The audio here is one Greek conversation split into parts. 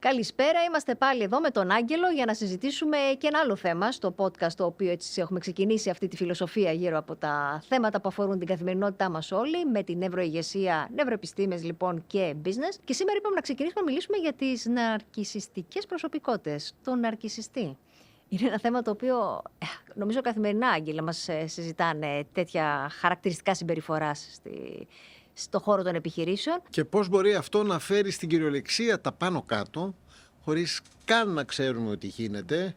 Καλησπέρα, είμαστε πάλι εδώ με τον Άγγελο για να συζητήσουμε και ένα άλλο θέμα στο podcast, το οποίο έτσι έχουμε ξεκινήσει αυτή τη φιλοσοφία γύρω από τα θέματα που αφορούν την καθημερινότητά μας όλοι, με την νευροηγεσία, νευροεπιστήμες λοιπόν και business. Και σήμερα είπαμε να ξεκινήσουμε να μιλήσουμε για τις ναρκισσιστικές προσωπικότητες, τον ναρκισσιστή. Είναι ένα θέμα το οποίο νομίζω καθημερινά, Άγγελα, μας συζητάνε τέτοια χαρακτηριστικά συμπεριφοράς στο χώρο των επιχειρήσεων. Και πώς μπορεί αυτό να φέρει στην κυριολεξία τα πάνω κάτω, χωρίς καν να ξέρουμε ότι γίνεται,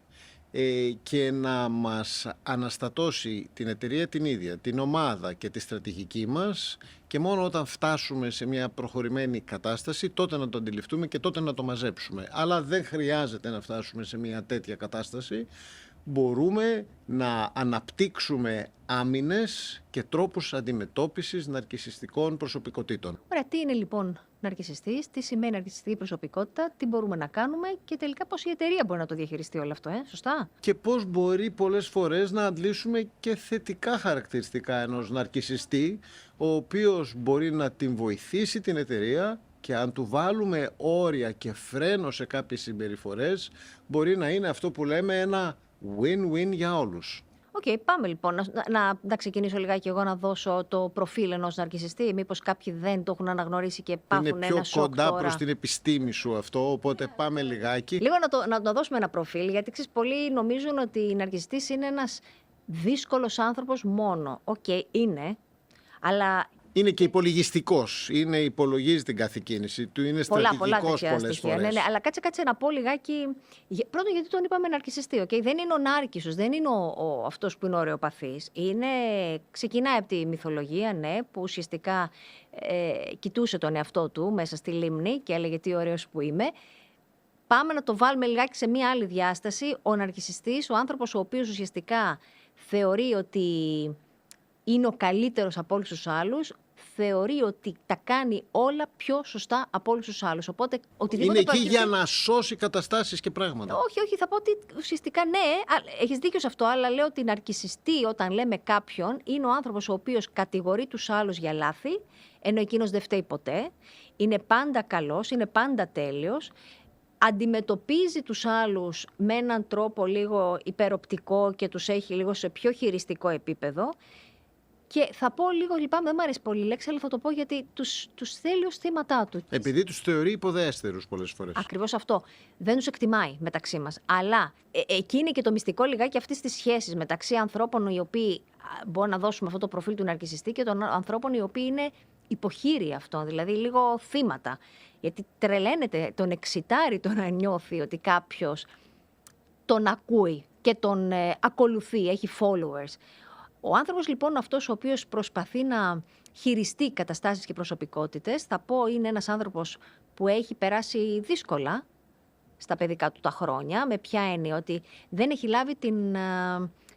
και να μας αναστατώσει την εταιρεία την ίδια, την ομάδα και τη στρατηγική μας, και μόνο όταν φτάσουμε σε μια προχωρημένη κατάσταση τότε να το αντιληφθούμε και τότε να το μαζέψουμε. Αλλά δεν χρειάζεται να φτάσουμε σε μια τέτοια κατάσταση. Μπορούμε να αναπτύξουμε άμυνες και τρόπους αντιμετώπισης ναρκισσιστικών προσωπικότητων. Ωραία, τι είναι λοιπόν ναρκισσιστής, τι σημαίνει ναρκισσιστική προσωπικότητα, τι μπορούμε να κάνουμε και τελικά πώς η εταιρεία μπορεί να το διαχειριστεί όλο αυτό, σωστά? Και πώς μπορεί πολλές φορές να αντλήσουμε και θετικά χαρακτηριστικά ενός ναρκισσιστή, ο οποίος μπορεί να την βοηθήσει την εταιρεία, και αν του βάλουμε όρια και φρένο σε κάποιες συμπεριφορές, μπορεί να είναι αυτό που λέμε ένα win-win για όλους. Οκ, πάμε λοιπόν να ξεκινήσω λιγάκι εγώ να δώσω το προφίλ ενός ναρκισσιστή. Μήπως κάποιοι δεν το έχουν αναγνωρίσει και πάθουν ένα σοκ. Είναι πιο κοντά τώρα προς την επιστήμη σου αυτό, οπότε πάμε λιγάκι. Λίγο να δώσουμε ένα προφίλ, γιατί ξέρεις, πολλοί νομίζουν ότι η ναρκισσιστής είναι ένας δύσκολος άνθρωπος μόνο. Οκ, είναι, αλλά είναι και υπολογιστικός, υπολογίζει την κάθε κίνηση του, είναι στρατηγικός πολλές φορές. Ναι, αλλά κάτσε να πω λιγάκι. Πρώτον, γιατί τον είπαμε ναρκισσιστή, okay? Δεν είναι ο Νάρκισσος, δεν είναι αυτός που είναι ωρεοπαθής. Ξεκινάει από τη μυθολογία, ναι, που ουσιαστικά κοιτούσε τον εαυτό του μέσα στη λίμνη και έλεγε τι ωραίος που είμαι. Πάμε να το βάλουμε λιγάκι σε μία άλλη διάσταση. Ο ναρκισσιστής, ο άνθρωπος ο οποίος ουσιαστικά θεωρεί ότι είναι ο καλύτερος από όλους τους άλλους, θεωρεί ότι τα κάνει όλα πιο σωστά από όλους τους άλλους. Οπότε, είναι εκεί για να σώσει καταστάσεις και πράγματα. Όχι, θα πω ότι ουσιαστικά ναι, έχεις δίκιο σε αυτό, αλλά λέω ότι ναρκισσιστή, όταν λέμε κάποιον, είναι ο άνθρωπος ο οποίος κατηγορεί τους άλλους για λάθη, ενώ εκείνος δεν φταίει ποτέ, είναι πάντα καλός, είναι πάντα τέλειος, αντιμετωπίζει τους άλλους με έναν τρόπο λίγο υπεροπτικό και τους έχει λίγο σε πιο χειριστικό επίπεδο. Και θα πω λίγο, λυπάμαι, δεν μου αρέσει πολύ η λέξη, αλλά θα το πω γιατί τους θέλει ως θύματά του. Επειδή τους θεωρεί υποδέστερους πολλές φορές. Ακριβώς αυτό. Δεν τους εκτιμάει μεταξύ μας. Αλλά εκεί είναι και το μυστικό λιγάκι αυτής της σχέσης μεταξύ ανθρώπων οι οποίοι μπορούν να δώσουμε αυτό το προφίλ του ναρκισσιστή και των ανθρώπων οι οποίοι είναι υποχείροι αυτών, δηλαδή λίγο θύματα. Γιατί τρελαίνεται, τον εξητάρει το να νιώθει ότι κάποιος τον ακούει και τον ακολουθεί, έχει followers. Ο άνθρωπος λοιπόν αυτός ο οποίος προσπαθεί να χειριστεί καταστάσεις και προσωπικότητες, θα πω είναι ένας άνθρωπος που έχει περάσει δύσκολα στα παιδικά του τα χρόνια, με ποια έννοια, ότι δεν έχει λάβει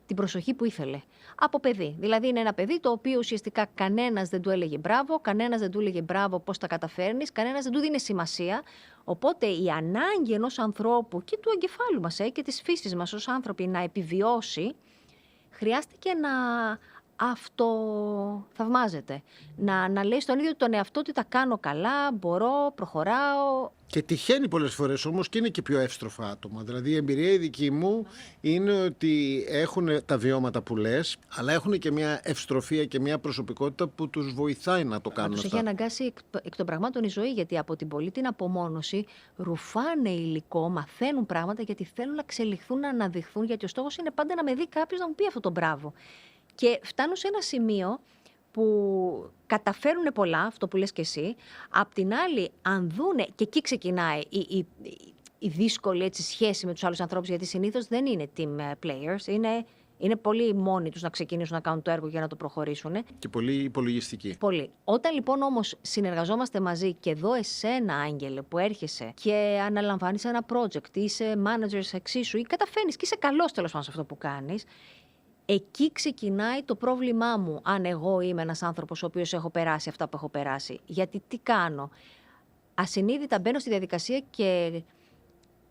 την προσοχή που ήθελε από παιδί. Δηλαδή είναι ένα παιδί το οποίο ουσιαστικά κανένας δεν του έλεγε μπράβο, κανένας δεν του έλεγε μπράβο πώς τα καταφέρνεις, κανένας δεν του δίνει σημασία. Οπότε η ανάγκη ενός ανθρώπου και του εγκεφάλου μας και της φύσης μας ως άνθρωποι να επιβιώσει, χρειάστηκε να αυτοθαυμάζεται. Να λέει στον ίδιο τον εαυτό ότι τα κάνω καλά, μπορώ, προχωράω. Και τυχαίνει πολλές φορές όμως και είναι και πιο εύστροφα άτομα. Δηλαδή η εμπειρία η δική μου είναι ότι έχουν τα βιώματα που λες, αλλά έχουν και μια ευστροφία και μια προσωπικότητα που τους βοηθάει να το κάνουν αυτά. Τους αυτά. έχει αναγκάσει εκ των πραγμάτων η ζωή, γιατί από την πολύ την απομόνωση ρουφάνε υλικό, μαθαίνουν πράγματα γιατί θέλουν να εξελιχθούν, να αναδειχθούν, γιατί ο στόχος είναι πάντα να με δει κάποιος να μου πει αυτό το μπράβο. Και φτάνουν σε ένα σημείο που καταφέρουν πολλά, αυτό που λες και εσύ, απ' την άλλη αν δούνε, και εκεί ξεκινάει η δύσκολη σχέση με τους άλλους ανθρώπους, γιατί συνήθως δεν είναι team players, είναι πολύ μόνοι τους να ξεκινήσουν να κάνουν το έργο για να το προχωρήσουν. Και πολύ υπολογιστικοί. Πολύ. Όταν λοιπόν όμως συνεργαζόμαστε μαζί και εδώ εσένα, Άγγελε, που έρχεσαι και αναλαμβάνεις ένα project, είσαι managers εξίσου ή καταφέρνεις και είσαι καλός τέλος πάντων σε αυτό που κάνεις, εκεί ξεκινάει το πρόβλημά μου, αν εγώ είμαι ένας άνθρωπος ο οποίος έχω περάσει αυτά που έχω περάσει. Γιατί τι κάνω? Ασυνείδητα μπαίνω στη διαδικασία και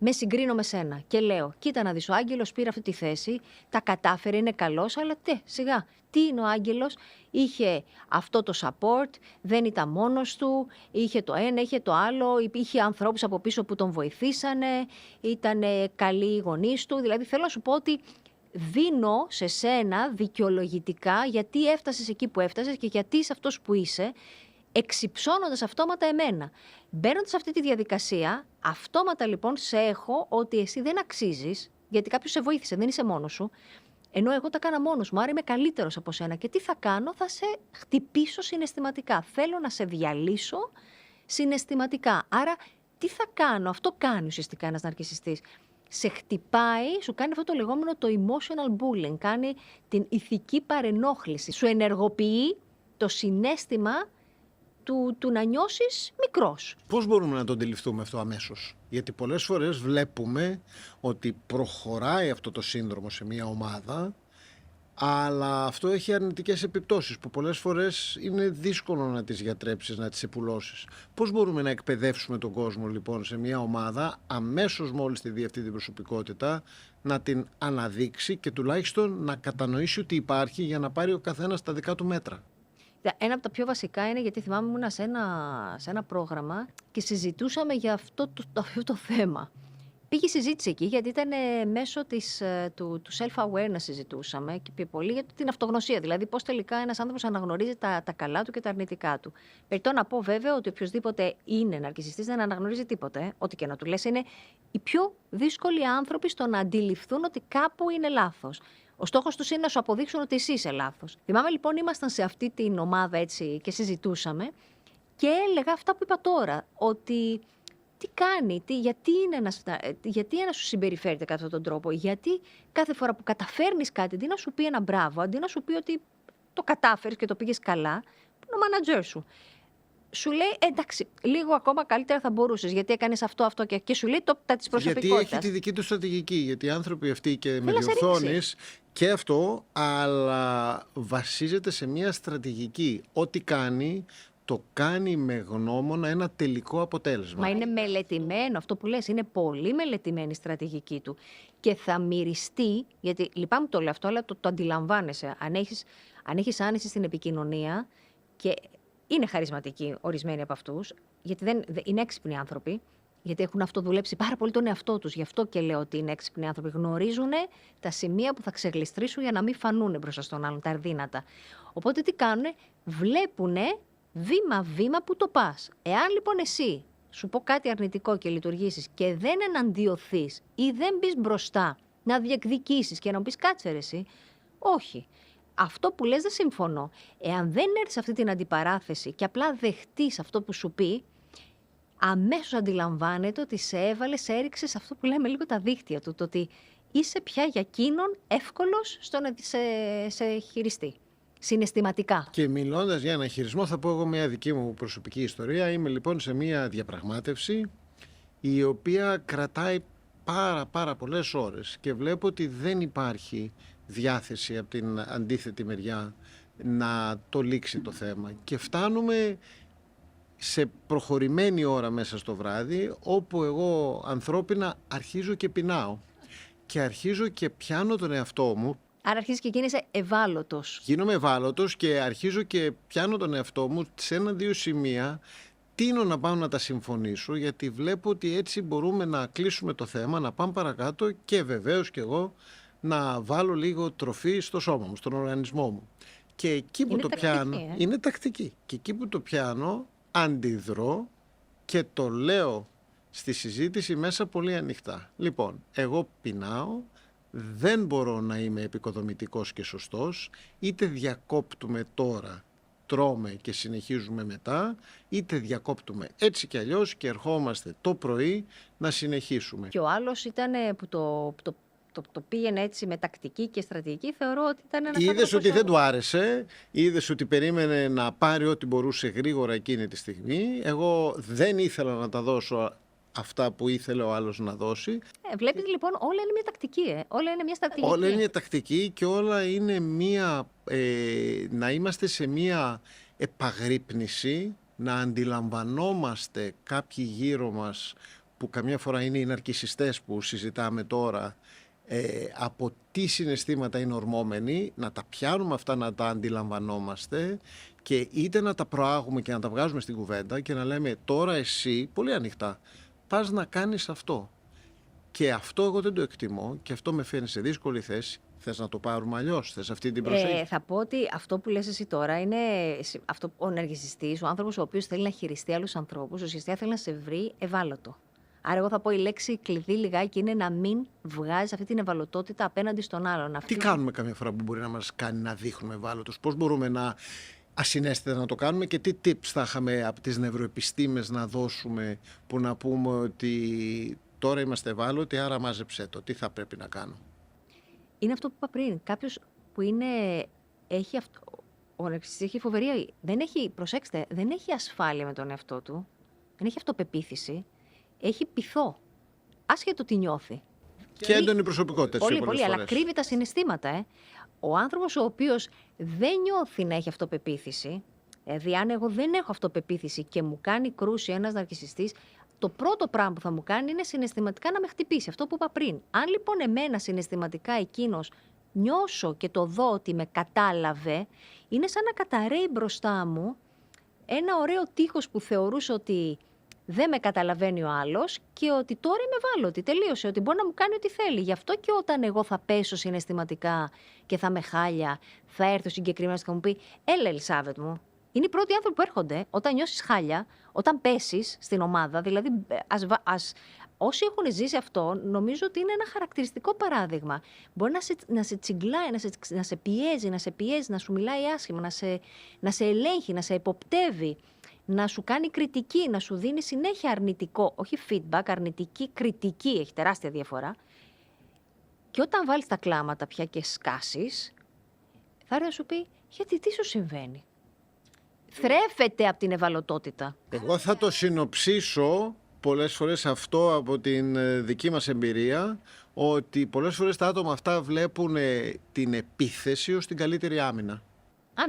με συγκρίνω με σένα και λέω: κοίτα να δεις, ο Άγγελος πήρε αυτή τη θέση, τα κατάφερε, είναι καλός, αλλά σιγά. Τι είναι ο Άγγελος, είχε αυτό το support, δεν ήταν μόνος του, είχε το ένα, είχε το άλλο, είχε ανθρώπους από πίσω που τον βοηθήσανε, ήταν καλοί οι γονείς του. Δηλαδή θέλω να σου πω ότι δίνω σε σένα δικαιολογητικά γιατί έφτασες εκεί που έφτασες και γιατί είσαι αυτός που είσαι, εξυψώνοντας αυτόματα εμένα. Μπαίνοντας σε αυτή τη διαδικασία, αυτόματα λοιπόν σε έχω ότι εσύ δεν αξίζεις, γιατί κάποιος σε βοήθησε, δεν είσαι μόνος σου, ενώ εγώ τα κάνα μόνος μου, άρα είμαι καλύτερος από σένα. Και τι θα κάνω, θα σε χτυπήσω συναισθηματικά. Θέλω να σε διαλύσω συναισθηματικά. Άρα τι θα κάνω, αυτό κάνει ουσιαστικά ένας ναρκισσιστής. Σε χτυπάει, σου κάνει αυτό το λεγόμενο το emotional bullying, κάνει την ηθική παρενόχληση. Σου ενεργοποιεί το συναίσθημα του να νιώσεις μικρός. Πώς μπορούμε να το αντιληφθούμε αυτό αμέσως? Γιατί πολλές φορές βλέπουμε ότι προχωράει αυτό το σύνδρομο σε μια ομάδα, αλλά αυτό έχει αρνητικές επιπτώσεις που πολλές φορές είναι δύσκολο να τις γιατρέψεις, να τις επουλώσεις. Πώς μπορούμε να εκπαιδεύσουμε τον κόσμο λοιπόν σε μια ομάδα, αμέσως μόλις τη δει αυτή την προσωπικότητα, να την αναδείξει και τουλάχιστον να κατανοήσει ότι υπάρχει, για να πάρει ο καθένας τα δικά του μέτρα? Ένα από τα πιο βασικά είναι, γιατί θυμάμαι ήμουνα σε ένα πρόγραμμα και συζητούσαμε για αυτό το θέμα. Πήγε η συζήτηση εκεί, γιατί ήταν μέσω του self-awareness συζητούσαμε και πιο πολύ για την αυτογνωσία. Δηλαδή, πώς τελικά ένας άνθρωπος αναγνωρίζει τα καλά του και τα αρνητικά του. Περιττό να πω βέβαια ότι οποιοδήποτε είναι ναρκισσιστής δεν αναγνωρίζει τίποτε. Ό,τι και να του λες, είναι οι πιο δύσκολοι άνθρωποι στο να αντιληφθούν ότι κάπου είναι λάθος. Ο στόχος τους είναι να σου αποδείξουν ότι εσύ είσαι λάθος. Θυμάμαι λοιπόν, ήμασταν σε αυτή την ομάδα έτσι και συζητούσαμε και έλεγα αυτά που είπα τώρα, ότι τι κάνει, γιατί να σου συμπεριφέρεται κατά αυτόν τον τρόπο, γιατί κάθε φορά που καταφέρνεις κάτι, αντί να σου πει ένα μπράβο, αντί να σου πει ότι το κατάφερες και το πήγες καλά, που είναι ο μάνατζερ σου. Σου λέει εντάξει, λίγο ακόμα καλύτερα θα μπορούσες, γιατί έκανες αυτό και σου λέει τα της προσωπικότητας. Γιατί έχει τη δική του στρατηγική, γιατί οι άνθρωποι αυτοί και με διορθώνεις και αυτό, αλλά βασίζεται σε μια στρατηγική. Ό,τι κάνει, το κάνει με γνώμονα ένα τελικό αποτέλεσμα. Μα είναι μελετημένο αυτό που λες, είναι πολύ μελετημένη η στρατηγική του και θα μυριστεί, γιατί λυπάμαι το λέω αυτό, αλλά το αντιλαμβάνεσαι. Αν έχεις άνεση στην επικοινωνία και είναι χαρισματικοί ορισμένοι από αυτούς, γιατί δεν είναι έξυπνοι άνθρωποι, γιατί έχουν αυτοδουλέψει πάρα πολύ τον εαυτό τους. Γι' αυτό και λέω ότι είναι έξυπνοι άνθρωποι. Γνωρίζουν τα σημεία που θα ξεγλιστρήσουν για να μην φανούν μπροστά στον άλλον, τα αρδύνατα. Οπότε τι κάνουν, βλέπουν βήμα-βήμα που το πας. Εάν λοιπόν εσύ σου πω κάτι αρνητικό και λειτουργήσεις και δεν εναντιωθείς ή δεν μπεις μπροστά να διεκδικήσεις και να μου πεις κάτσε ρε εσύ, όχι. Αυτό που λες δεν συμφωνώ. Εάν δεν έρθεις σε αυτή την αντιπαράθεση και απλά δεχτείς αυτό που σου πει, αμέσως αντιλαμβάνεται ότι σε έβαλε, σε έριξε σε αυτό που λέμε λίγο τα δίχτυα του, το ότι είσαι πια για εκείνον εύκολος στο να σε χειριστεί. Συναισθηματικά. Και μιλώντας για ένα χειρισμό, θα πω εγώ μια δική μου προσωπική ιστορία. Είμαι λοιπόν σε μια διαπραγμάτευση η οποία κρατάει πάρα πολλές ώρες και βλέπω ότι δεν υπάρχει διάθεση από την αντίθετη μεριά να το λήξει το θέμα. Και φτάνουμε σε προχωρημένη ώρα μέσα στο βράδυ, όπου εγώ ανθρώπινα αρχίζω και πεινάω και αρχίζω και πιάνω τον εαυτό μου. Άρα αρχίζεις και γίνεσαι ευάλωτος. Γίνομαι ευάλωτος και αρχίζω και πιάνω τον εαυτό μου σε ένα-δύο σημεία. Τείνω να πάω να τα συμφωνήσω, γιατί βλέπω ότι έτσι μπορούμε να κλείσουμε το θέμα, να πάμε παρακάτω και βεβαίως και εγώ να βάλω λίγο τροφή στο σώμα μου, στον οργανισμό μου. Και εκεί που Είναι το τακτική, πιάνω, είναι τακτική. Και εκεί που το πιάνω, αντιδρώ και το λέω στη συζήτηση μέσα πολύ ανοιχτά. Λοιπόν, εγώ πεινάω, δεν μπορώ να είμαι επικοδομητικός και σωστός, είτε διακόπτουμε τώρα, τρώμε και συνεχίζουμε μετά, είτε διακόπτουμε έτσι κι αλλιώς και ερχόμαστε το πρωί να συνεχίσουμε. Και ο άλλος ήταν που το πήγαινε έτσι με τακτική και στρατηγική, θεωρώ ότι ήταν ένας άνθρωπος. Είδες ότι δεν του άρεσε, είδες ότι περίμενε να πάρει ό,τι μπορούσε γρήγορα εκείνη τη στιγμή. Εγώ δεν ήθελα να τα δώσω αυτά που ήθελε ο άλλος να δώσει. Βλέπετε λοιπόν, όλα είναι μια τακτική, όλα είναι μια στρατηγική. Όλα είναι τακτική και όλα είναι να είμαστε σε μια επαγρύπνηση, να αντιλαμβανόμαστε κάποιοι γύρω μας που καμιά φορά είναι οι ναρκισσιστές που συζητάμε τώρα, από τι συναισθήματα είναι ορμόμενοι, να τα πιάνουμε αυτά, να τα αντιλαμβανόμαστε και είτε να τα προάγουμε και να τα βγάζουμε στην κουβέντα και να λέμε τώρα εσύ, πολύ ανοιχτά, πας να κάνεις αυτό. Και αυτό εγώ δεν το εκτιμώ και αυτό με φέρνει σε δύσκολη θέση. Θες να το πάρουμε αλλιώς, θες αυτή την προσέγγιση? Θα πω ότι αυτό που λες εσύ τώρα είναι αυτό, ο ναρκισσιστής, ο άνθρωπος ο οποίος θέλει να χειριστεί άλλους ανθρώπους, ουσιαστικά θέλει να σε βρει ευάλωτο. Άρα, εγώ θα πω η λέξη κλειδί λιγάκι είναι να μην βγάζεις αυτή την ευαλωτότητα απέναντι στον άλλον. Τι κάνουμε καμιά φορά που μπορεί να μας κάνει να δείχνουμε ευάλωτους, πώς μπορούμε να ασυναίσθητα να το κάνουμε και τι tips θα είχαμε από τις νευροεπιστήμες να δώσουμε που να πούμε ότι τώρα είμαστε ευάλωτοι, άρα μάζεψέ το, τι θα πρέπει να κάνω? Είναι αυτό που είπα πριν. Κάποιος που έχει αυτό, ο ναρκισσιστής έχει φοβερή, προσέξτε, δεν έχει ασφάλεια με τον εαυτό του, δεν έχει αυτοπεποίθηση, έχει πειθό, άσχετο τι νιώθει. Και έντονη προσωπικότητα. Πολύ, αλλά κρύβει τα συναισθήματα. Ο άνθρωπος ο οποίος δεν νιώθει να έχει αυτοπεποίθηση, δηλαδή αν εγώ δεν έχω αυτοπεποίθηση και μου κάνει κρούση ένας ναρκισσιστής, το πρώτο πράγμα που θα μου κάνει είναι συναισθηματικά να με χτυπήσει. Αυτό που είπα πριν. Αν λοιπόν εμένα συναισθηματικά εκείνος νιώσω και το δω ότι με κατάλαβε, είναι σαν να καταραίει μπροστά μου ένα ωραίο τείχος που θεωρούσε ότι δεν με καταλαβαίνει ο άλλος και ότι τώρα είμαι ευάλωτη. Τελείωσε. Ότι μπορεί να μου κάνει ό,τι θέλει. Γι' αυτό και όταν εγώ θα πέσω συναισθηματικά και θα με χάλια, θα έρθει ο συγκεκριμένος και θα μου πει: έλα, Ελισάβετ μου. Είναι οι πρώτοι άνθρωποι που έρχονται όταν νιώσεις χάλια, όταν πέσεις στην ομάδα. Δηλαδή, όσοι έχουν ζήσει αυτό, νομίζω ότι είναι ένα χαρακτηριστικό παράδειγμα. Μπορεί να σε τσιγκλάει, να σε πιέζει, να σου μιλάει άσχημα, να σε ελέγχει, να σε υποπτεύει, να σου κάνει κριτική, να σου δίνει συνέχεια αρνητικό, όχι feedback, αρνητική κριτική, έχει τεράστια διαφορά. Και όταν βάλεις τα κλάματα πια και σκάσεις, θα έρθει να σου πει: γιατί, τι σου συμβαίνει? Θρέφεται από την ευαλωτότητα. Εγώ θα το συνοψίσω πολλές φορές αυτό από την δική μας εμπειρία, ότι πολλές φορές τα άτομα αυτά βλέπουν την επίθεση ως την καλύτερη άμυνα. Α,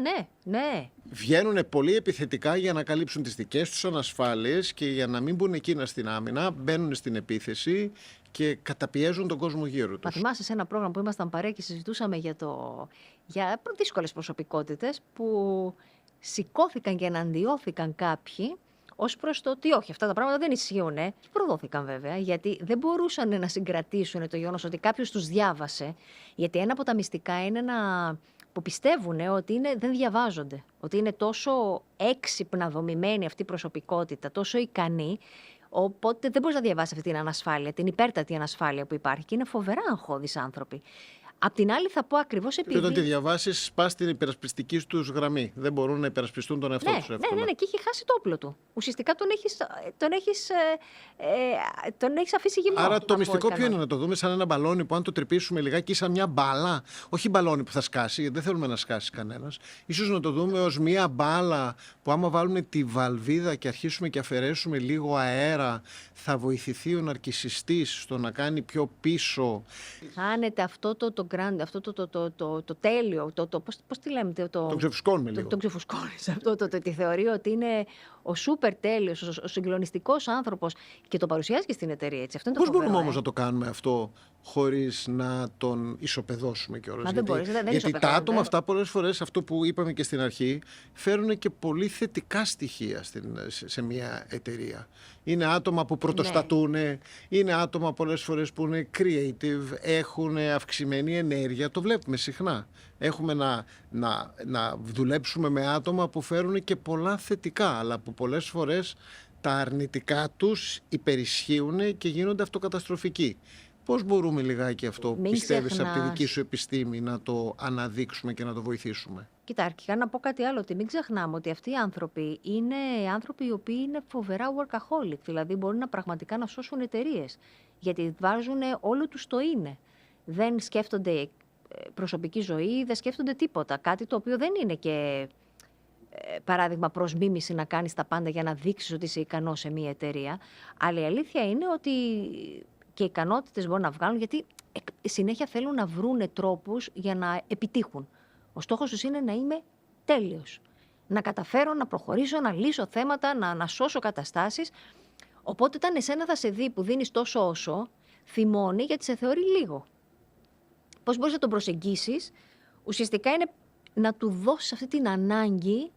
ναι. Βγαίνουν πολύ επιθετικά για να καλύψουν τις δικές τους ανασφάλειες και για να μην μπουν εκείνα στην άμυνα, μπαίνουν στην επίθεση και καταπιέζουν τον κόσμο γύρω τους. Μα θυμάσαι σε ένα πρόγραμμα που ήμασταν παρέα και συζητούσαμε για δύσκολες προσωπικότητες που σηκώθηκαν και εναντιώθηκαν κάποιοι ως προς το ότι όχι, αυτά τα πράγματα δεν ισχύουν. Προδόθηκαν βέβαια, γιατί δεν μπορούσαν να συγκρατήσουν το γεγονός ότι κάποιος τους διάβασε. Γιατί ένα από τα μυστικά είναι που πιστεύουν ότι δεν διαβάζονται. Ότι είναι τόσο έξυπνα δομημένη αυτή η προσωπικότητα, τόσο ικανή, οπότε δεν μπορείς να διαβάσεις αυτή την ανασφάλεια, την υπέρτατη ανασφάλεια που υπάρχει. Και είναι φοβερά αγχώδεις άνθρωποι. Απ' την άλλη θα πω ακριβώς επειδή... Και όταν τη διαβάσεις, πας την υπερασπιστική τους γραμμή. Δεν μπορούν να υπερασπιστούν τον εαυτό τους εύκολα. Ναι, και έχει χάσει το όπλο του. Ουσιαστικά τον έχεις αφήσει γυμνό. Άρα το μυστικό ποιο είναι? Να το δούμε σαν ένα μπαλόνι που αν το τρυπήσουμε λιγάκι σαν μια μπάλα, όχι μπαλόνι που θα σκάσει, γιατί δεν θέλουμε να σκάσει κανένας. Ίσως να το δούμε ως μια μπάλα που άμα βάλουμε τη βαλβίδα και αρχίσουμε και αφαιρέσουμε λίγο αέρα, θα βοηθηθεί ο ναρκισσιστής στο να κάνει πιο πίσω. Χάνεται αυτό το τέλειο, πώς τη λέμε, το ξεφουσκώνουμε λίγο. Το ξεφουσκώνεις αυτό, τη θεωρεί ότι είναι ο σούπερ τέλειος, ο συγκλονιστικός άνθρωπος και το παρουσιάζει και στην εταιρεία, έτσι. Αυτό είναι το πώς φοβερό, μπορούμε όμως να το κάνουμε αυτό χωρίς να τον ισοπεδώσουμε κιόλας? Γιατί τα άτομα αυτά πολλές φορές, αυτό που είπαμε και στην αρχή, φέρουν και πολύ θετικά στοιχεία σε μια εταιρεία. Είναι άτομα που πρωτοστατούν, είναι άτομα πολλές φορές που είναι creative, έχουν αυξημένη ενέργεια, το βλέπουμε συχνά. Έχουμε να δουλέψουμε με άτομα που φέρουν και πολλά θετικά, αλλά που πολλές φορές τα αρνητικά τους υπερισχύουν και γίνονται αυτοκαταστροφικοί. Πώς μπορούμε λιγάκι αυτό, πιστεύεις, από τη δική σου επιστήμη να το αναδείξουμε και να το βοηθήσουμε? Κοίτα, αρχικά να πω κάτι άλλο, ότι μην ξεχνάμε ότι αυτοί οι άνθρωποι είναι άνθρωποι οι οποίοι είναι φοβερά workaholic, δηλαδή μπορούν πραγματικά να σώσουν εταιρείες, γιατί βάζουν όλο τους το είναι. Δεν σκέφτονται προσωπική ζωή, δεν σκέφτονται τίποτα, κάτι το οποίο δεν είναι και παράδειγμα προς μίμηση να κάνεις τα πάντα για να δείξεις ότι είσαι ικανός σε μια εταιρεία, αλλά η αλήθεια είναι ότι και οι ικανότητες μπορούν να βγάλουν, γιατί συνέχεια θέλουν να βρούνε τρόπους για να επιτύχουν. Ο στόχος τους είναι να είμαι τέλειος. Να καταφέρω να προχωρήσω, να λύσω θέματα, να σώσω καταστάσεις. Οπότε όταν εσένα θα σε δει που δίνεις τόσο όσο, θυμώνει γιατί σε θεωρεί λίγο. Πώς μπορείς να τον προσεγγίσεις? Ουσιαστικά είναι να του δώσεις αυτή την ανάγκη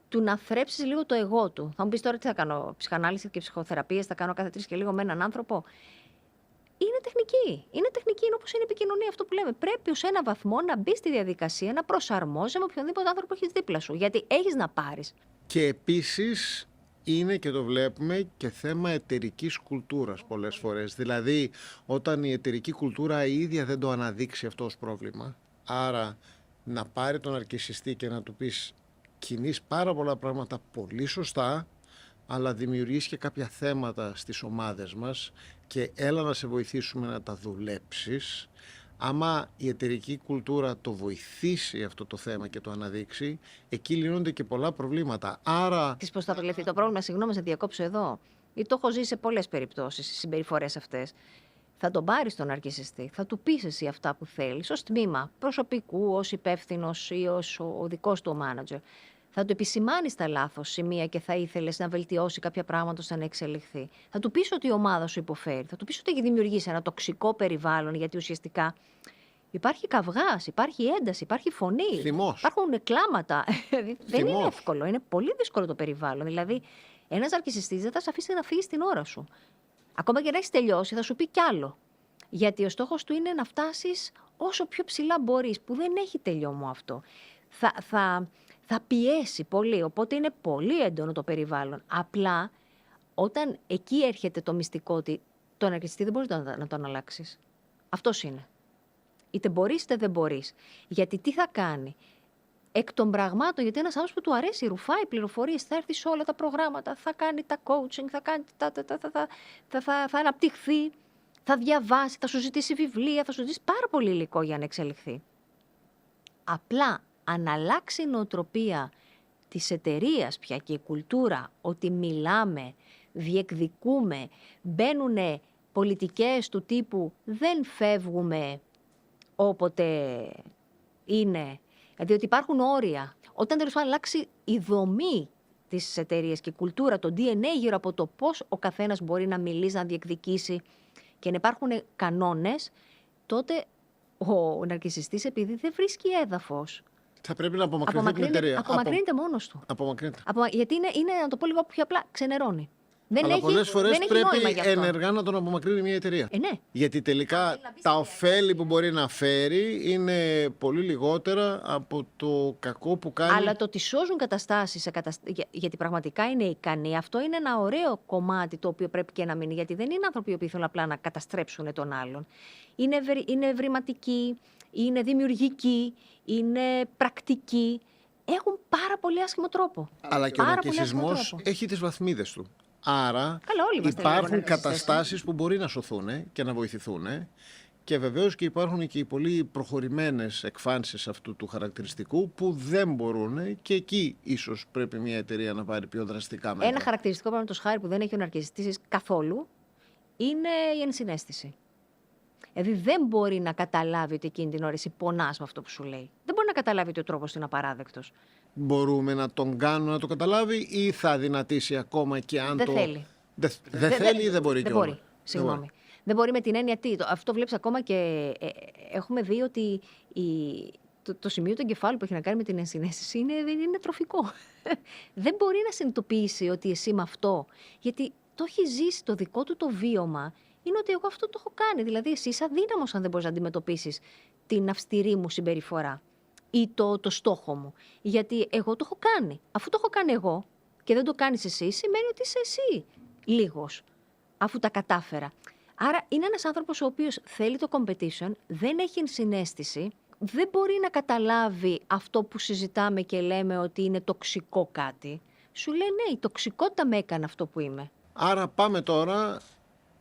του να θρέψεις λίγο το εγώ του. Θα μου πεις τώρα τι θα κάνω, ψυχανάλυση και ψυχοθεραπείες, θα κάνω κάθε 3 και λίγο με έναν άνθρωπο. Είναι τεχνική. Είναι τεχνική, είναι όπως είναι η επικοινωνία, αυτό που λέμε. Πρέπει ως ένα βαθμό να μπει στη διαδικασία, να προσαρμόζεσαι με οποιονδήποτε άνθρωπο έχεις δίπλα σου. Γιατί έχεις να πάρεις. Και επίσης είναι, και το βλέπουμε, και θέμα εταιρικής κουλτούρας πολλές φορές. Δηλαδή, όταν η εταιρική κουλτούρα η ίδια δεν το αναδείξει αυτό ως πρόβλημα, άρα να πάρει τον αρκισιστή και να του πεις κινείς πάρα πολλά πράγματα πολύ σωστά, αλλά δημιουργείς και κάποια θέματα στις ομάδες μας και έλα να σε βοηθήσουμε να τα δουλέψεις. Άμα η εταιρική κουλτούρα το βοηθήσει αυτό το θέμα και το αναδείξει, εκεί λύνονται και πολλά προβλήματα. Άρα. Της πώς θα απελευθεί το πρόβλημα, συγγνώμη, σε διακόψω εδώ. Γιατί το έχω ζήσει σε πολλές περιπτώσεις, στις συμπεριφορές αυτές. Θα τον πάρεις τον αρκισιστή, θα του πεις εσύ αυτά που θέλεις, ως τμήμα προσωπικού, ως υπεύθυνος ή ως ο δικός του μάνατζερ. Θα του επισημάνεις τα λάθος σημεία και θα ήθελες να βελτιώσει κάποια πράγματα ώστε να εξελιχθεί. Θα του πεις ότι η ομάδα σου υποφέρει. Θα του πεις ότι έχει δημιουργήσει ένα τοξικό περιβάλλον, γιατί ουσιαστικά υπάρχει καυγάς, υπάρχει ένταση, υπάρχει φωνή. Θυμός. Υπάρχουν κλάματα. Δεν είναι Θυμός. εύκολο. Είναι πολύ δύσκολο το περιβάλλον. Δηλαδή, ένας αρκισιστής δεν θα σε αφήσει να φύγεις την ώρα σου. Ακόμα και να έχεις τελειώσει, θα σου πει κι άλλο. Γιατί ο στόχος του είναι να φτάσεις όσο πιο ψηλά μπορείς, που δεν έχει τελειώμο αυτό. Θα πιέσει πολύ, οπότε είναι πολύ έντονο το περιβάλλον. Απλά, όταν εκεί έρχεται το μυστικό ότι τον αρκισιστή δεν μπορείς να τον αλλάξεις. Αυτός είναι. Είτε μπορείς είτε δεν μπορείς. Γιατί τι θα κάνει? Εκ των πραγμάτων, γιατί ένας άνθρωπος που του αρέσει, ρουφάει πληροφορίες, θα έρθει σε όλα τα προγράμματα, θα κάνει τα coaching, θα κάνει θα αναπτυχθεί, θα διαβάσει, θα σου ζητήσει βιβλία, θα σου ζητήσει πάρα πολύ υλικό για να εξελιχθεί. Απλά, αν αλλάξει η νοοτροπία της εταιρείας πια και η κουλτούρα, ότι μιλάμε, διεκδικούμε, μπαίνουν πολιτικές του τύπου δεν φεύγουμε όποτε είναι, δηλαδή ότι υπάρχουν όρια. Όταν τέλος πάντων αλλάξει η δομή της εταιρείας και η κουλτούρα, το DNA γύρω από το πώς ο καθένας μπορεί να μιλήσει, να διεκδικήσει και να υπάρχουν κανόνες, τότε ο ναρκισσιστής, επειδή δεν βρίσκει έδαφος, Θα πρέπει να απομακρυνθεί την εταιρεία. απομακρύνεται μόνος του. Απομακρύνεται. Γιατί είναι, να το πω λίγο πιο απλά, ξενερώνει. Αλλά πολλές φορές πρέπει νόημα ενεργά να τον απομακρύνει μια εταιρεία. Ναι. Γιατί τελικά τα ωφέλη που μπορεί να φέρει είναι πολύ λιγότερα από το κακό που κάνει. Αλλά το ότι σώζουν καταστάσεις, γιατί πραγματικά είναι ικανοί, αυτό είναι ένα ωραίο κομμάτι το οποίο πρέπει και να μείνει. Γιατί δεν είναι άνθρωποι που θέλουν απλά να καταστρέψουν τον άλλον. Είναι ευρηματικοί, είναι δημιουργικοί, είναι πρακτικοί. Έχουν πάρα πολύ άσχημο τρόπο. Αλλά και ο ναρκισσισμός έχει τις βαθμίδες του. Άρα υπάρχουν καταστάσεις που μπορεί να σωθούν και να βοηθηθούν. Και βεβαίως και υπάρχουν και οι πολύ προχωρημένες εκφάνσεις αυτού του χαρακτηριστικού που δεν μπορούν, και εκεί ίσως πρέπει μια εταιρεία να πάρει πιο δραστικά μέτρα. Ένα χαρακτηριστικό, παραδείγματος χάρη, που δεν έχει ο ναρκισσιστής καθόλου είναι η ενσυναίσθηση. Δηλαδή δεν μπορεί να καταλάβει ότι εκείνη την ώρα εσύ πονάς με αυτό που σου λέει. Δεν μπορεί να καταλάβει ότι ο τρόπος είναι απαράδεκτος. Μπορούμε να τον κάνουμε να το καταλάβει ή θα δυνατήσει ακόμα και αν δεν το... θέλει. Δεν θέλει ή δεν μπορεί δεν κιόλας? μπορεί, συγγνώμη. Δεν μπορεί με την έννοια τι. Αυτό βλέπεις ακόμα και έχουμε δει ότι το σημείο του εγκεφάλου που έχει να κάνει με την ενσυναίσθηση είναι τροφικό. Δεν μπορεί να συνειδητοποιήσει ότι εσύ με αυτό, γιατί το έχει ζήσει το δικό του το βίωμα, είναι ότι εγώ αυτό το έχω κάνει. Δηλαδή εσύ είσαι αδύναμος αν δεν μπορείς να αντιμετωπίσεις την αυστηρή μου συμπεριφορά ή το στόχο μου. Γιατί εγώ το έχω κάνει. Αφού το έχω κάνει εγώ και δεν το κάνεις εσύ, σημαίνει ότι είσαι εσύ λίγος, αφού τα κατάφερα. Άρα είναι ένας άνθρωπος ο οποίος θέλει το competition, δεν έχει ενσυναίσθηση, δεν μπορεί να καταλάβει αυτό που συζητάμε και λέμε ότι είναι τοξικό κάτι. Σου λέει ναι, η τοξικότητα με έκανε αυτό που είμαι. Άρα πάμε τώρα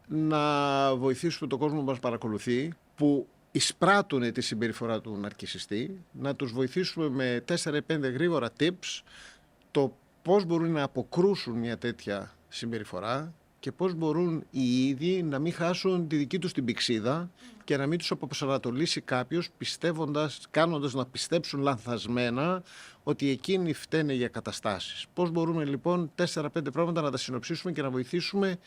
να βοηθήσουμε τον κόσμο που μας παρακολουθεί, που εισπράττουν τη συμπεριφορά του ναρκισσιστή, να τους βοηθήσουμε με 4-5 γρήγορα tips το πώς μπορούν να αποκρούσουν μια τέτοια συμπεριφορά, και πώς μπορούν οι ίδιοι να μην χάσουν τη δική τους την πηξίδα και να μην τους αποπροσανατολίσει κάποιος κάνοντας να πιστέψουν λανθασμένα ότι εκείνοι φταίνε για καταστάσεις. Πώς μπορούμε λοιπόν 4-5 πράγματα να τα συνοψίσουμε και να βοηθήσουμε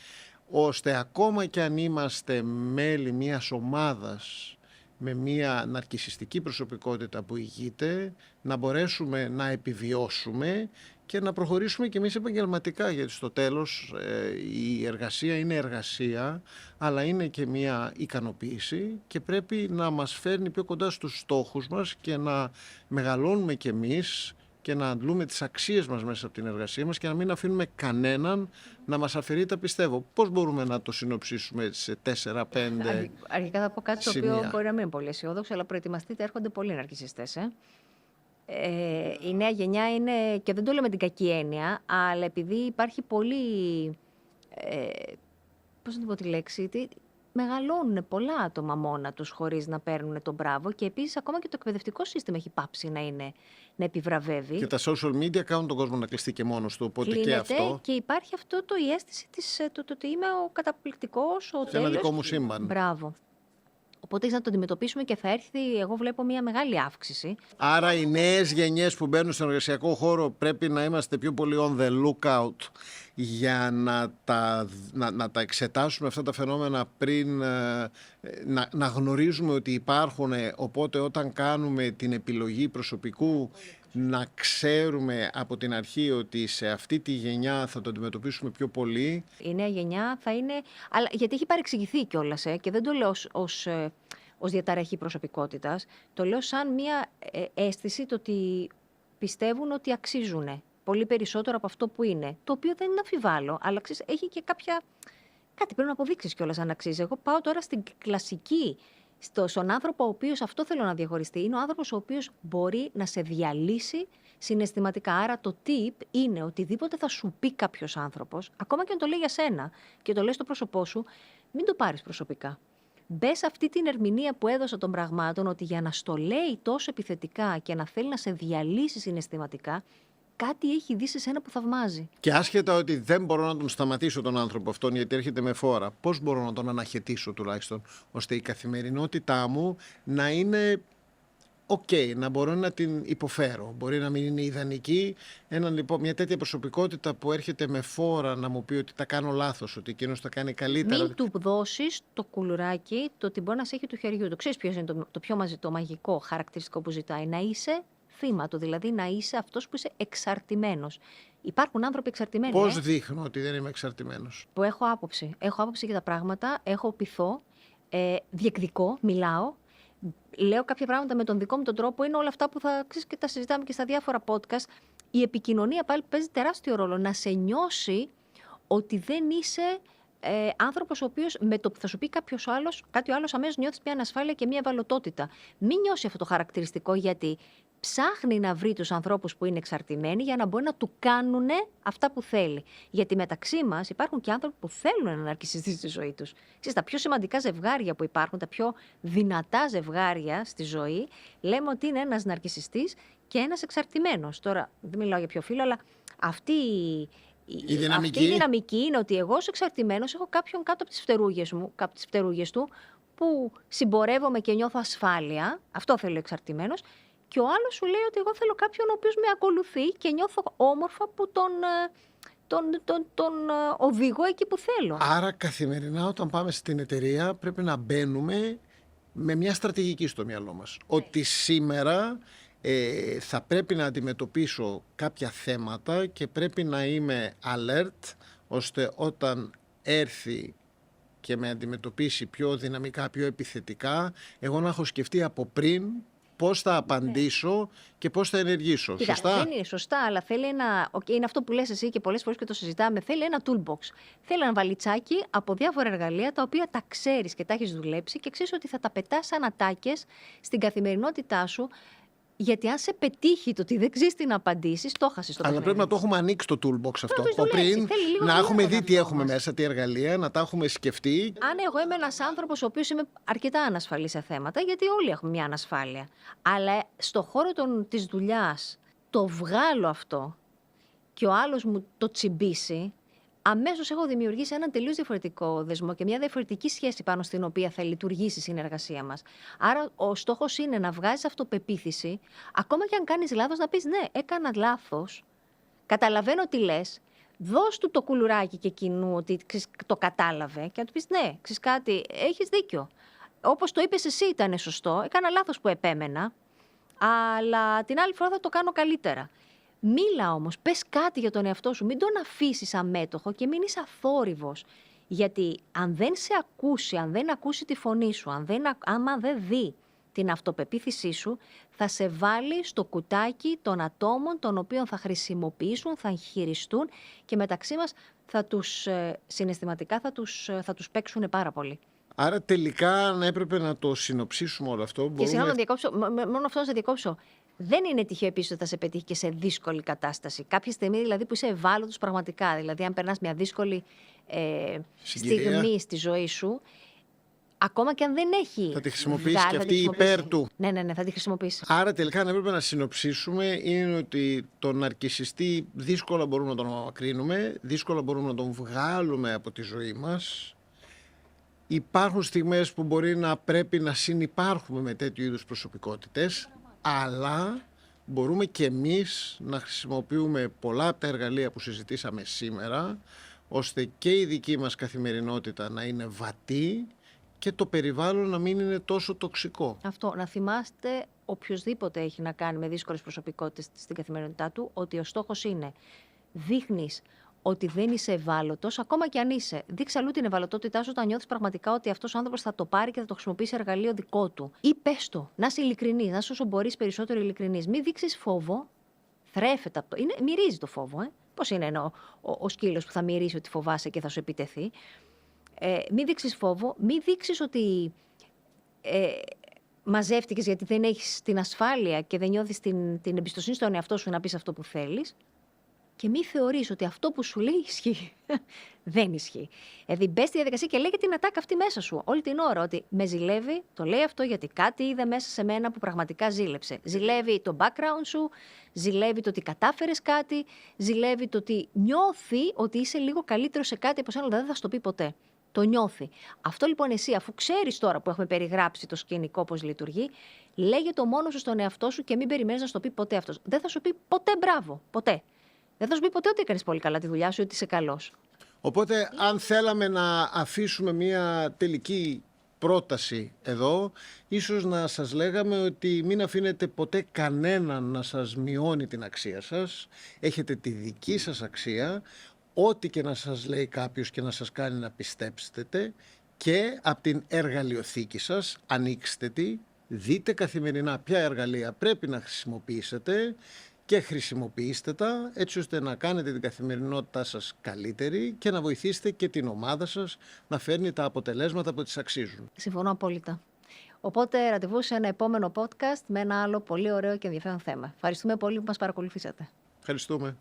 ώστε ακόμα και αν είμαστε μέλη μιας ομάδας με μια ναρκισσιστική προσωπικότητα που ηγείται, να μπορέσουμε να επιβιώσουμε και να προχωρήσουμε και εμείς επαγγελματικά, γιατί στο τέλος η εργασία είναι εργασία, αλλά είναι και μια ικανοποίηση και πρέπει να μας φέρνει πιο κοντά στους στόχους μας και να μεγαλώνουμε κι εμείς και να αντλούμε τις αξίες μας μέσα από την εργασία μας και να μην αφήνουμε κανέναν να μας αφαιρεί τα πιστεύω. Πώς μπορούμε να το συνοψίσουμε σε 4-5 Αρχικά θα πω κάτι σημεία. το οποίο μπορεί να μην είναι πολύ αισιόδοξο, αλλά προετοιμαστείτε, έρχονται πολλοί ναρκισσιστές. Η νέα γενιά είναι, και δεν το λέω με την κακή έννοια, αλλά επειδή υπάρχει πολύ, πώς να την πω τη λέξη, μεγαλώνουν πολλά άτομα μόνα τους χωρίς να παίρνουν τον μπράβο και επίσης ακόμα και το εκπαιδευτικό σύστημα έχει πάψει να επιβραβεύει. Και τα social media κάνουν τον κόσμο να κλειστεί και μόνος του, οπότε και αυτό. Και υπάρχει αυτό η αίσθηση το ότι είμαι ο καταπληκτικός, ο σε ένα τέλειος. δικό μου σύμπαν. Μπράβο. Οπότε να το αντιμετωπίσουμε και θα έρθει, εγώ βλέπω, μια μεγάλη αύξηση. Άρα οι νέες γενιές που μπαίνουν στον εργασιακό χώρο πρέπει να είμαστε πιο πολύ on the lookout για να τα εξετάσουμε αυτά τα φαινόμενα πριν να γνωρίζουμε ότι υπάρχουν, οπότε όταν κάνουμε την επιλογή προσωπικού να ξέρουμε από την αρχή ότι σε αυτή τη γενιά θα το αντιμετωπίσουμε πιο πολύ. Η νέα γενιά θα είναι, αλλά γιατί έχει παρεξηγηθεί κιόλας και δεν το λέω ως διαταραχή προσωπικότητας, το λέω σαν μια αίσθηση το ότι πιστεύουν ότι αξίζουν πολύ περισσότερο από αυτό που είναι, το οποίο δεν είναι αμφιβάλλω, αλλά έχει και κάτι πρέπει να αποδείξεις κιόλας αν αξίζει. Εγώ πάω τώρα στην κλασική, στον άνθρωπο ο οποίος, αυτό θέλω να διαχωριστεί, είναι ο άνθρωπος ο οποίος μπορεί να σε διαλύσει συναισθηματικά. Άρα το tip είναι οτιδήποτε θα σου πει κάποιος άνθρωπος, ακόμα και αν το λέει για σένα και το λέει στο πρόσωπό σου, μην το πάρεις προσωπικά. Μπες σε αυτή την ερμηνεία που έδωσα των πραγμάτων, ότι για να στο λέει τόσο επιθετικά και να θέλει να σε διαλύσει συναισθηματικά, κάτι έχει δει σε σένα που θαυμάζει. Και άσχετα ότι δεν μπορώ να τον σταματήσω τον άνθρωπο αυτόν γιατί έρχεται με φόρα, πώς μπορώ να τον αναχαιτήσω τουλάχιστον, ώστε η καθημερινότητά μου να είναι να μπορώ να την υποφέρω. Μπορεί να μην είναι ιδανική. Λοιπόν, μια τέτοια προσωπικότητα που έρχεται με φόρα να μου πει ότι τα κάνω λάθος, ότι εκείνος τα κάνει καλύτερα. Μην του δώσεις το κουλουράκι, το ότι μπορεί να σε έχει του χεριού του. Ξέρεις ποιος είναι το μαγικό χαρακτηριστικό που ζητάει? Να είσαι θύμα του, δηλαδή να είσαι αυτός που είσαι εξαρτημένος. Υπάρχουν άνθρωποι εξαρτημένοι. Πώς δείχνω ότι δεν είμαι εξαρτημένος? Που έχω άποψη. Έχω άποψη για τα πράγματα, έχω πειθώ, διεκδικώ, μιλάω. Λέω κάποια πράγματα με τον δικό μου τον τρόπο, είναι όλα αυτά που θα ξέρεις και τα συζητάμε και στα διάφορα podcast. Η επικοινωνία πάλι παίζει τεράστιο ρόλο. Να σε νιώσει ότι δεν είσαι άνθρωπος ο οποίος με το που θα σου πει κάτι ο άλλος αμέσως νιώθεις μια ανασφάλεια και μια ευαλωτότητα. Μην νιώσει αυτό το χαρακτηριστικό, γιατί ψάχνει να βρει τους ανθρώπους που είναι εξαρτημένοι για να μπορεί να του κάνουν αυτά που θέλει. Γιατί μεταξύ μας υπάρχουν και άνθρωποι που θέλουν έναν ναρκισσιστή στη ζωή τους. Ξέρεις, τα πιο σημαντικά ζευγάρια που υπάρχουν, τα πιο δυνατά ζευγάρια στη ζωή, λέμε ότι είναι ένας ναρκισσιστής και ένας εξαρτημένος. Τώρα δεν μιλάω για ποιο φίλο, αλλά αυτή η δυναμική είναι ότι εγώ ως εξαρτημένος έχω κάποιον κάτω από τις φτερούγες του που συμπορεύομαι και νιώθω ασφάλεια. Αυτό θέλω εξαρτημένος. Και ο άλλος σου λέει ότι εγώ θέλω κάποιον ο οποίος με ακολουθεί και νιώθω όμορφα που τον οδηγώ εκεί που θέλω. Άρα καθημερινά όταν πάμε στην εταιρεία πρέπει να μπαίνουμε με μια στρατηγική στο μυαλό μας. Ότι σήμερα θα πρέπει να αντιμετωπίσω κάποια θέματα και πρέπει να είμαι alert, ώστε όταν έρθει και με αντιμετωπίσει πιο δυναμικά, πιο επιθετικά, εγώ να έχω σκεφτεί από πριν πώς θα απαντήσω και πώς θα ενεργήσω. Κοίτα, σωστά? Δεν είναι σωστά, αλλά θέλει είναι αυτό που λες εσύ και πολλές φορές και το συζητάμε. Θέλει ένα toolbox. Θέλει ένα βαλιτσάκι από διάφορα εργαλεία τα οποία τα ξέρεις και τα έχεις δουλέψει και ξέρεις ότι θα τα πετάς σαν ατάκες στην καθημερινότητά σου. Γιατί αν σε πετύχει το ότι δεν ξέρεις τι να απαντήσεις, το χάσεις το Αλλά παιχνίδι. πρέπει να το έχουμε ανοίξει το toolbox αυτό. Το Πριν να έχουμε δει τι έχουμε μας. μέσα, τι εργαλεία, να τα έχουμε σκεφτεί. Αν εγώ είμαι ένας άνθρωπος ο οποίος είμαι αρκετά ανασφαλής σε θέματα, γιατί όλοι έχουμε μια ανασφάλεια, αλλά στο χώρο της δουλειάς το βγάλω αυτό και ο άλλος μου το τσιμπήσει, αμέσως έχω δημιουργήσει έναν τελείως διαφορετικό δεσμό και μια διαφορετική σχέση πάνω στην οποία θα λειτουργήσει η συνεργασία μας. Άρα ο στόχος είναι να βγάζεις αυτοπεποίθηση, ακόμα και αν κάνεις λάθος, να πεις ναι, έκανα λάθος, καταλαβαίνω τι λες, δώσ' του το κουλουράκι και εκείνου ότι το κατάλαβε και να του πεις ναι, ξέρεις κάτι, έχεις δίκιο. Όπως το είπες εσύ ήταν σωστό, έκανα λάθος που επέμενα, αλλά την άλλη φορά θα το κάνω καλύτερα. Μίλα όμως, πες κάτι για τον εαυτό σου, μην τον αφήσεις αμέτωχο και μην είσαι αθόρυβος. Γιατί αν δεν σε ακούσει, αν δεν ακούσει τη φωνή σου, άμα δεν δει την αυτοπεποίθησή σου, θα σε βάλει στο κουτάκι των ατόμων των οποίων θα χρησιμοποιήσουν, θα εγχειριστούν και μεταξύ μας συναισθηματικά θα τους παίξουν πάρα πολύ. Άρα τελικά αν έπρεπε να το συνοψίσουμε όλο αυτό. Και συγγνώμη να διακόψω, μόνο αυτό να σε διακόψω. Δεν είναι τυχαίο επίσης ότι θα σε πετύχει και σε δύσκολη κατάσταση. Κάποια στιγμή δηλαδή που είσαι ευάλωτος πραγματικά, δηλαδή αν περνάς μια δύσκολη στιγμή στη ζωή σου, ακόμα και αν δεν έχει. Θα τη χρησιμοποιήσει και αυτή υπέρ του. Ναι, θα τη χρησιμοποιήσει. Άρα τελικά αν έπρεπε να συνοψίσουμε είναι ότι τον ναρκισσιστή δύσκολα μπορούμε να τον απομακρύνουμε, δύσκολα μπορούμε να τον βγάλουμε από τη ζωή μας. Υπάρχουν στιγμές που μπορεί να πρέπει να συνυπάρχουμε με τέτοιου είδους προσωπικότητες, αλλά μπορούμε και εμείς να χρησιμοποιούμε πολλά από τα εργαλεία που συζητήσαμε σήμερα, ώστε και η δική μας καθημερινότητα να είναι βατή και το περιβάλλον να μην είναι τόσο τοξικό. Αυτό, να θυμάστε οποιοσδήποτε έχει να κάνει με δύσκολες προσωπικότητες στην καθημερινότητά του, ότι ο στόχος είναι δείχνεις ότι δεν είσαι ευάλωτος, ακόμα και αν είσαι. Δείξε αλλού την ευαλωτότητά σου όταν νιώθεις πραγματικά ότι αυτός ο άνθρωπος θα το πάρει και θα το χρησιμοποιήσει εργαλείο δικό του. Ή πες το, να είσαι ειλικρινής, να είσαι όσο μπορείς περισσότερο ειλικρινής. Μην δείξεις φόβο, θρέφεται από το. Μυρίζει το φόβο, Πώς είναι ο σκύλος που θα μυρίσει ότι φοβάσαι και θα σου επιτεθεί. Μην δείξεις φόβο, μην δείξεις ότι μαζεύτηκες γιατί δεν έχεις την ασφάλεια και δεν νιώθεις την εμπιστοσύνη στον εαυτό σου να πεις αυτό που θέλεις. Και μη θεωρείς ότι αυτό που σου λέει ισχύει. Δεν ισχύει. Δηλαδή, μπες στη διαδικασία και λέγε την ατάκα αυτή μέσα σου όλη την ώρα. Ότι με ζηλεύει, το λέει αυτό γιατί κάτι είδε μέσα σε μένα που πραγματικά ζήλεψε. Ζηλεύει το background σου, ζηλεύει το ότι κατάφερες κάτι, ζηλεύει το ότι νιώθει ότι είσαι λίγο καλύτερο σε κάτι από σένα, αλλά δεν θα σου το πει ποτέ. Το νιώθει. Αυτό λοιπόν εσύ, αφού ξέρεις τώρα που έχουμε περιγράψει το σκηνικό πώς λειτουργεί, λέγε το μόνο σου στον εαυτό σου και μην περιμένεις να σου το πει ποτέ αυτός. Δεν θα σου πει ποτέ μπράβο. Ποτέ. Δεν θα σου πει ποτέ ότι έκανες πολύ καλά τη δουλειά σου ή ότι είσαι καλός. Οπότε, αν θέλαμε να αφήσουμε μια τελική πρόταση εδώ, ίσως να σας λέγαμε ότι μην αφήνετε ποτέ κανέναν να σας μειώνει την αξία σας. Έχετε τη δική σας αξία, ό,τι και να σας λέει κάποιος και να σας κάνει να πιστέψετε, και από την εργαλειοθήκη σας ανοίξτε τη, δείτε καθημερινά ποια εργαλεία πρέπει να χρησιμοποιήσετε και χρησιμοποιήστε τα έτσι ώστε να κάνετε την καθημερινότητά σας καλύτερη και να βοηθήσετε και την ομάδα σας να φέρνει τα αποτελέσματα που της αξίζουν. Συμφωνώ απόλυτα. Οπότε ραντεβού σε ένα επόμενο podcast με ένα άλλο πολύ ωραίο και ενδιαφέρον θέμα. Ευχαριστούμε πολύ που μας παρακολουθήσατε. Ευχαριστούμε.